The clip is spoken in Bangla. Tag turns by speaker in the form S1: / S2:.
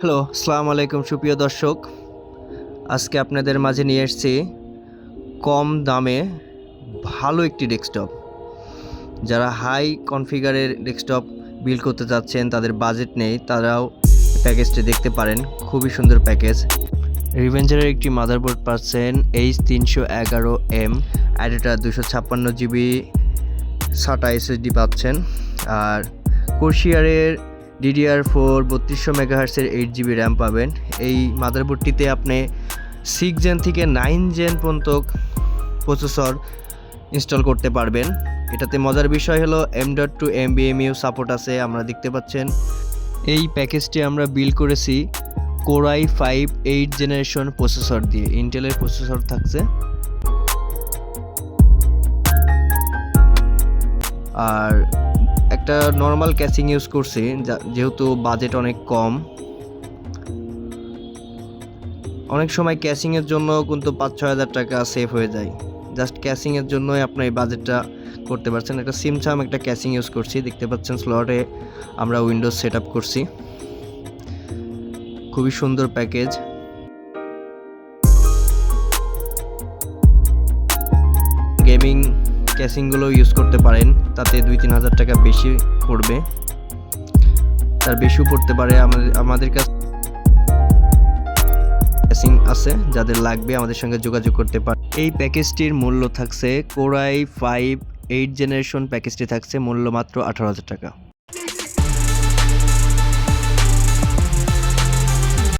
S1: হ্যালো, আসসালামু আলাইকুম সুপ্রিয় দর্শক। আজকে আপনাদের মাঝে নিয়ে এসেছি কম দামে ভালো একটি ডেস্কটপ। যারা হাই কনফিগারের ডেস্কটপ বিল্ড করতে চাচ্ছেন, তাদের বাজেট নেই, তারাও প্যাকেজটি দেখতে পারেন। খুবই সুন্দর প্যাকেজ। রিভেঞ্জারের একটি মাদারবোর্ড পাচ্ছেন H311M, adapter 256 GB SATA SSD পাচ্ছেন। আর কোরশিয়ারের DDR4 3200 MHz 8GB র্যাম পাবেন। এই মাদারবোর্ডটিতে আপনি 6 জেন থেকে 9 জেন পর্যন্ত প্রসেসর ইনস্টল করতে পারবেন। এটাতে মজার বিষয় হলো M.2 NVMe সাপোর্ট আছে, আমরা দেখতে পাচ্ছেন। এই প্যাকেজটি আমরা বিল্ড করেছি Core i5 8th generation processor দিয়ে। ইন্টেলের প্রসেসর থাকছে। আর একটা নর্মাল ক্যাসিং ইউজ করছি, যেহেতু বাজেট অনেক কম। অনেক সময় ক্যাসিংয়ের জন্য কিন্তু 5-6 হাজার টাকা সেভ হয়ে যায়। জাস্ট ক্যাসিংয়ের জন্যই আপনার এই বাজেটটা করতে পারছেন। একটা সিমসাম একটা ক্যাসিং ইউজ করছি, দেখতে পাচ্ছেন। স্লটে আমরা উইন্ডোজ সেট আপ করছি। খুবই সুন্দর প্যাকেজ। গেমিং ক্যাসিংগুলো ইউজ করতে পারেন, তাতে 2-3 হাজার টাকা বেশি পড়বে, তার বেশিও পড়তে পারে। আমাদের কাছে ক্যাসিং আছে, যাদের লাগবে আমাদের সঙ্গে যোগাযোগ করতে পারে। এই প্যাকেজটির মূল্য থাকছে Core i5 8th জেনারেশন প্যাকেজটি থাকছে মূল্য মাত্র 18,000 টাকা।